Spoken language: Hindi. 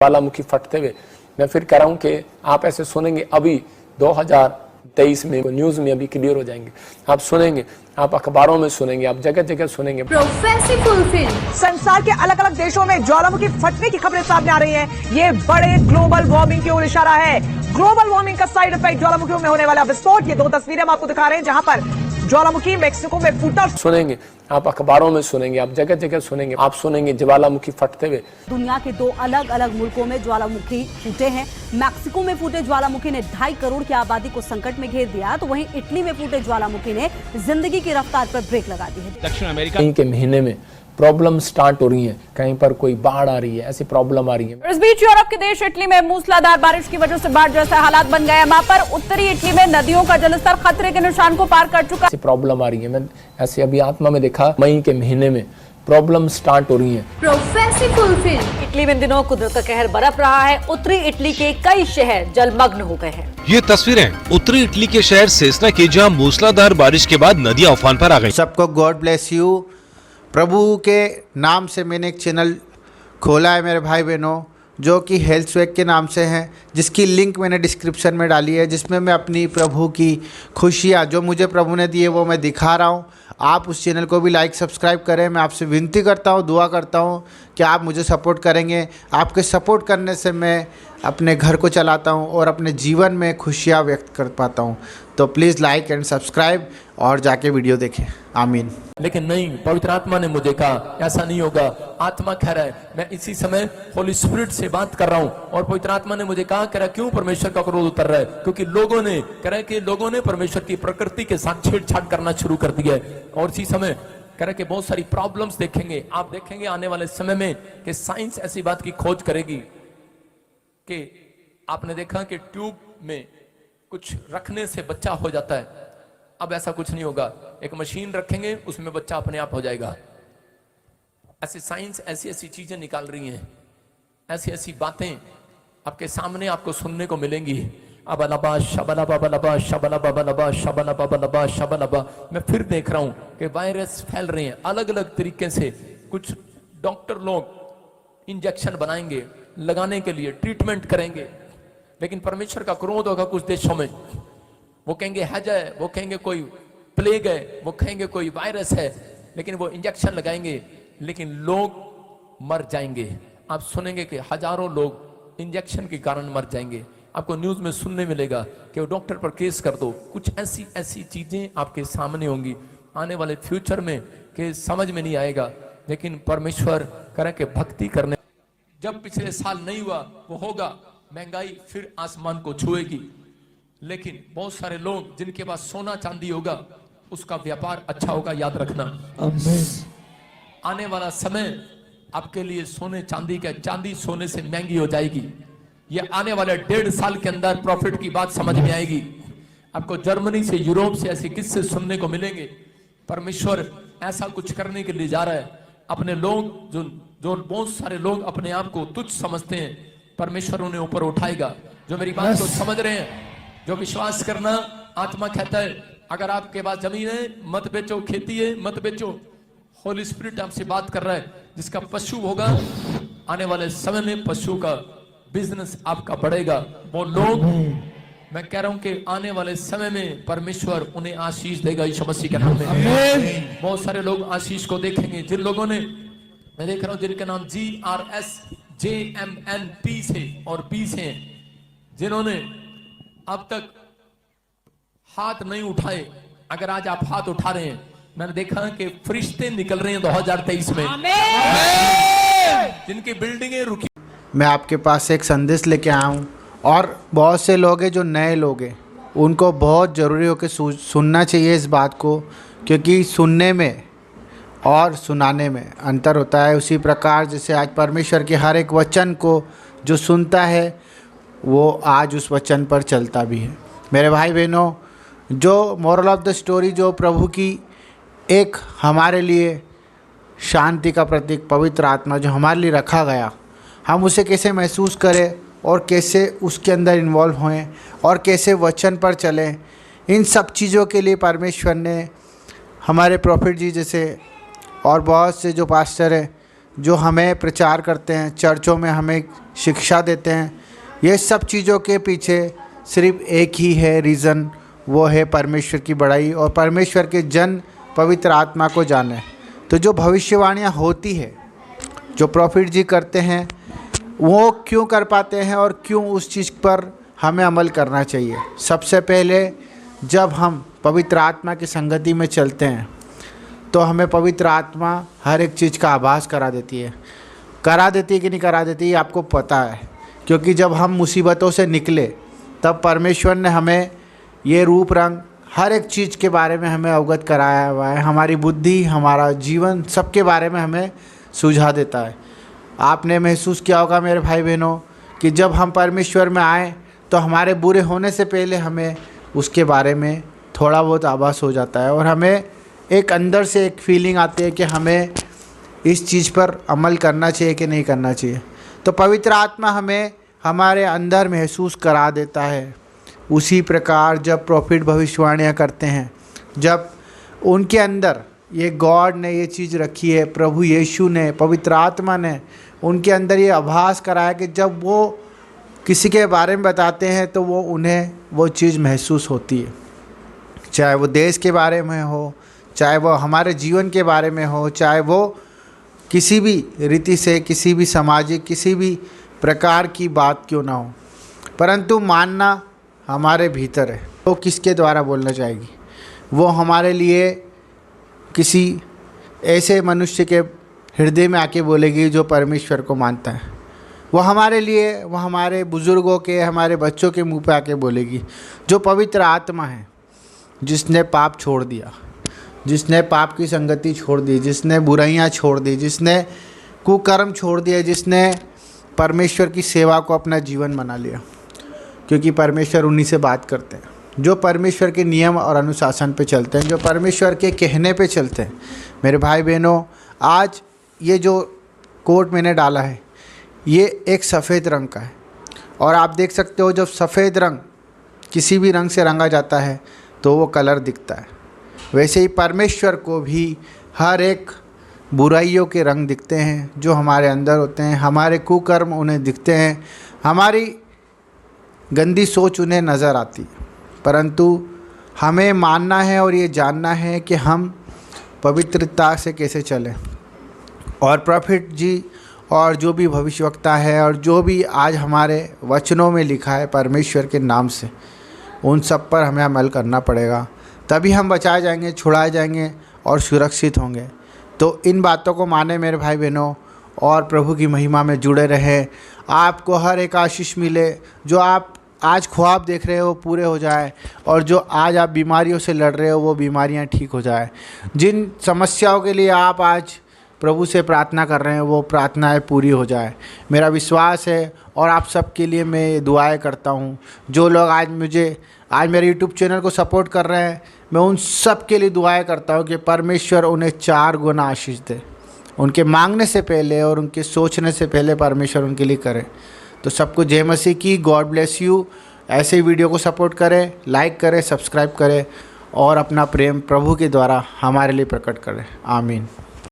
ज्वालामुखी फटते हुए मैं फिर कह रहा हूं कि आप ऐसे सुनेंगे अभी 2023 में न्यूज में अभी क्लियर हो जाएंगे, आप सुनेंगे, आप अखबारों में सुनेंगे, आप जगह जगह सुनेंगे। प्रोफेसर फुलफिल संसार के अलग अलग देशों में ज्वालामुखी फटने की खबरें सामने आ रही हैं। ये बड़े ग्लोबल वार्मिंग की ओर इशारा है। ग्लोबल वार्मिंग का साइड इफेक्ट ज्वालामुखियों में होने वाला विस्फोट। ये दो तस्वीरें हम आपको दिखा रहे हैं जहां पर ज्वालामुखी मेक्सिको में फूटा। सुनेंगे, आप अखबारों में सुनेंगे, आप जगह जगह सुनेंगे, आप सुनेंगे ज्वालामुखी फटते हुए। दुनिया के दो अलग अलग मुल्कों में ज्वालामुखी फूटे हैं। मैक्सिको में फूटे ज्वालामुखी ने 2.5 करोड़ की आबादी को संकट में घेर दिया, तो वहीं इटली में फूटे ज्वालामुखी ने जिंदगी की रफ्तार पर ब्रेक लगा दी है। दक्षिण अमेरिका के महीने में प्रॉब्लम स्टार्ट हो रही है, कहीं पर कोई बाढ़ आ रही है, ऐसी प्रॉब्लम आ रही है। इस बीच यूरोप के देश इटली में मूसलाधार बारिश की वजह से बाढ़ जैसा हालात बन गए। वहां पर उत्तरी इटली में नदियों का जलस्तर खतरे के निशान को पार कर चुका है। ऐसी प्रॉब्लम आ रही है, मैं ऐसे अभी आत्मा में देखा मई के महीने में प्रॉब्लम स्टार्ट हो रही है। प्रोफेसर फुलफिल इटली में इन दिनों कुदरत का कहर बरप रहा है। उत्तरी इटली के कई शहर जलमग्न हो गए हैं। ये तस्वीरें उत्तरी इटली के शहर सेसना की, जहां मूसलाधार बारिश के बाद नदियां उफान पर आ गईं। सबको गॉड ब्लेस यू। प्रभु के नाम से मैंने एक चैनल खोला है मेरे भाई बहनों, जो कि हेल्थ स्वैग के नाम से है, जिसकी लिंक मैंने डिस्क्रिप्शन में डाली है, जिसमें मैं अपनी प्रभु की खुशियाँ जो मुझे प्रभु ने दी है वो मैं दिखा रहा हूँ। आप उस चैनल को भी लाइक सब्सक्राइब करें। मैं आपसे विनती करता हूँ, दुआ करता हूँ कि आप मुझे सपोर्ट करेंगे। आपके सपोर्ट करने से मैं अपने घर को चलाता हूँ और अपने जीवन में खुशियाँ व्यक्त कर पाता हूँ। तो प्लीज़ लाइक एंड सब्सक्राइब और जाके वीडियो देखें। आमीन। लेकिन नहीं, पवित्र आत्मा ने मुझे कहा ऐसा नहीं होगा। आत्मा कह रहा है, मैं इसी समय होली स्पिरिट से बात कर रहा हूं और पवित्र आत्मा ने मुझे कहा, कह रहा क्यों परमेश्वर का क्रोध उतर रहा है? क्योंकि लोगों ने कह रहा कि लोगों ने परमेश्वर की प्रकृति के साथ छेड़छाड़ करना शुरू कर दिया है। और इसी समय कह रहा कि बहुत सारी प्रॉब्लम्स देखेंगे, आप देखेंगे आने वाले समय में कि साइंस ऐसी बात की खोज करेगी कि आपने देखा कि ट्यूब में कुछ रखने से बच्चा हो जाता है, अब ऐसा कुछ नहीं होगा। एक मशीन रखेंगे, उसमें बच्चा अपने आप हो जाएगा। ऐसी साइंस ऐसी ऐसी चीजें निकाल रही हैं, ऐसी ऐसी बातें आपके सामने आपको सुनने को मिलेंगी। अबलबा शबलबा बलबा शबलबा बलबा शबलबा बलबा शबलबा। मैं फिर देख रहा हूं कि वायरस फैल रहे हैं अलग अलग तरीके से। कुछ डॉक्टर लोग इंजेक्शन बनाएंगे लगाने के लिए, ट्रीटमेंट करेंगे, लेकिन परमेश्वर का क्रोध होगा कुछ देशों में। वो कहेंगे हैज है, वो कहेंगे कोई प्लेग है, वो कहेंगे कोई वायरस है, लेकिन वो इंजेक्शन लगाएंगे, लेकिन लोग मर जाएंगे। आप सुनेंगे कि हजारों लोग इंजेक्शन के कारण मर जाएंगे। आपको न्यूज में सुनने मिलेगा कि वो डॉक्टर पर केस कर दो। कुछ ऐसी ऐसी चीजें आपके सामने होंगी आने वाले फ्यूचर में कि समझ में नहीं आएगा, लेकिन परमेश्वर करे कि भक्ति करने। जब पिछले साल नहीं हुआ वो होगा। महंगाई फिर आसमान को छुएगी, लेकिन बहुत सारे लोग जिनके पास सोना चांदी होगा उसका व्यापार अच्छा होगा, याद रखना। आने वाला समय आपके लिए सोने चांदी का, चांदी सोने से महंगी हो जाएगी। ये आने वाले 1.5 साल के अंदर प्रॉफिट की बात समझ में आएगी। आपको जर्मनी से, यूरोप से ऐसे किस्से सुनने को मिलेंगे। परमेश्वर ऐसा कुछ करने के लिए जा रहा है। अपने लोग जो बहुत सारे लोग अपने आप को तुच्छ समझते हैं, परमेश्वर उन्हें ऊपर उठाएगा। जो मेरी बात को समझ रहे हैं, जो विश्वास करना, आत्मा कहता है अगर आपके पास जमीन है मत बेचो, खेती है मत बेचो। होली स्पिरिट आपसे बात कर रहा है, जिसका पशु होगा आने वाले समय में पशु का बिजनेस आपका बढ़ेगा। वो लोग, मैं कह रहा हूं कि आने वाले समय में परमेश्वर उन्हें आशीष देगा यीशु मसीह के नाम में। बहुत सारे लोग आशीष को देखेंगे। जिन लोगों ने, मैं देख रहा हूं जिनके नाम GRS JMNP से और P से हैं, जिन्होंने अब तक हाथ नहीं उठाए, अगर आज आप हाथ उठा रहे हैं, मैंने देखा कि फरिश्ते निकल रहे हैं 2023 में। जिनकी बिल्डिंगें रुकी। मैं आपके पास एक संदेश लेके आया हूँ, और बहुत से लोग हैं जो नए लोग हैं, उनको बहुत ज़रूरी हो कि सुनना चाहिए इस बात को, क्योंकि सुनने में और सुनाने में अंतर होता है। उसी प्रकार जैसे आज परमेश्वर के हर एक वचन को जो सुनता है वो आज उस वचन पर चलता भी है। मेरे भाई बहनों, जो मोरल ऑफ द स्टोरी, जो प्रभु की एक हमारे लिए शांति का प्रतीक पवित्र आत्मा जो हमारे लिए रखा गया, हम उसे कैसे महसूस करें और कैसे उसके अंदर इन्वॉल्व होएं और कैसे वचन पर चलें, इन सब चीज़ों के लिए परमेश्वर ने हमारे प्रॉफिट जी जैसे और बहुत से जो पास्टर हैं जो हमें प्रचार करते हैं, चर्चों में हमें शिक्षा देते हैं, ये सब चीज़ों के पीछे सिर्फ एक ही है रीज़न, वो है परमेश्वर की बड़ाई और परमेश्वर के जन पवित्र आत्मा को जाने। तो जो भविष्यवाणियाँ होती है, जो प्रॉफिट जी करते हैं, वो क्यों कर पाते हैं और क्यों उस चीज़ पर हमें अमल करना चाहिए। सबसे पहले जब हम पवित्र आत्मा की संगति में चलते हैं तो हमें पवित्र आत्मा हर एक चीज़ का आभास करा देती है कि नहीं करा देती, आपको पता है। क्योंकि जब हम मुसीबतों से निकले तब परमेश्वर ने हमें ये रूप रंग हर एक चीज़ के बारे में हमें अवगत कराया हुआ है। हमारी बुद्धि, हमारा जीवन, सबके बारे में हमें सुझा देता है। आपने महसूस किया होगा मेरे भाई बहनों कि जब हम परमेश्वर में आए तो हमारे बुरे होने से पहले हमें उसके बारे में थोड़ा बहुत आभास हो जाता है और हमें एक अंदर से एक फीलिंग आती है कि हमें इस चीज़ पर अमल करना चाहिए कि नहीं करना चाहिए। तो पवित्र आत्मा हमें हमारे अंदर महसूस करा देता है। उसी प्रकार जब प्रॉफिट भविष्यवाणियाँ करते हैं, जब उनके अंदर ये गॉड ने ये चीज़ रखी है, प्रभु यीशु ने, पवित्र आत्मा ने उनके अंदर ये आभास कराया कि जब वो किसी के बारे में बताते हैं तो वो उन्हें वो चीज़ महसूस होती है। चाहे वो देश के बारे में हो, चाहे वो हमारे जीवन के बारे में हो, चाहे वो किसी भी रीति से, किसी भी सामाजिक, किसी भी प्रकार की बात क्यों ना हो, परंतु मानना हमारे भीतर है। वो किसके द्वारा बोलना चाहेगी? वो हमारे लिए किसी ऐसे मनुष्य के हृदय में आके बोलेगी जो परमेश्वर को मानता है। वो हमारे लिए, वो हमारे बुज़ुर्गों के, हमारे बच्चों के मुंह पे आके बोलेगी जो पवित्र आत्मा है, जिसने पाप छोड़ दिया, जिसने पाप की संगति छोड़ दी, जिसने बुराइयां छोड़ दी, जिसने कुकर्म छोड़ दिया, जिसने परमेश्वर की सेवा को अपना जीवन बना लिया। क्योंकि परमेश्वर उन्हीं से बात करते हैं जो परमेश्वर के नियम और अनुशासन पे चलते हैं, जो परमेश्वर के कहने पे चलते हैं। मेरे भाई बहनों, आज ये जो कोट मैंने डाला है ये एक सफ़ेद रंग का है और आप देख सकते हो जब सफ़ेद रंग किसी भी रंग से रंगा जाता है तो वो कलर दिखता है। वैसे ही परमेश्वर को भी हर एक बुराइयों के रंग दिखते हैं जो हमारे अंदर होते हैं। हमारे कुकर्म उन्हें दिखते हैं, हमारी गंदी सोच उन्हें नज़र आती है। परंतु हमें मानना है और ये जानना है कि हम पवित्रता से कैसे चलें। और प्रॉफिट जी और जो भी भविष्यवक्ता है और जो भी आज हमारे वचनों में लिखा है परमेश्वर के नाम से, उन सब पर हमें अमल करना पड़ेगा, तभी हम बचाए जाएंगे, छुड़ाए जाएंगे और सुरक्षित होंगे। तो इन बातों को माने मेरे भाई बहनों और प्रभु की महिमा में जुड़े रहें। आपको हर एक आशीष मिले, जो आप आज ख्वाब देख रहे हो पूरे हो जाए और जो आज आप बीमारियों से लड़ रहे हो वो बीमारियां ठीक हो जाए। जिन समस्याओं के लिए आप आज प्रभु से प्रार्थना कर रहे हैं वो प्रार्थनाएं पूरी हो जाए, मेरा विश्वास है। और आप सबके लिए मैं दुआएं करता हूँ। जो लोग आज मेरे यूट्यूब चैनल को सपोर्ट कर रहे हैं, मैं उन सब के लिए दुआएं करता हूँ कि परमेश्वर उन्हें 4 गुना आशीष दे। उनके मांगने से पहले और उनके सोचने से पहले परमेश्वर उनके लिए करे। तो सबको जय मसीह की, गॉड ब्लेस यू। ऐसे ही वीडियो को सपोर्ट करें, लाइक करें, सब्सक्राइब करें और अपना प्रेम प्रभु के द्वारा हमारे लिए प्रकट करें। आमीन।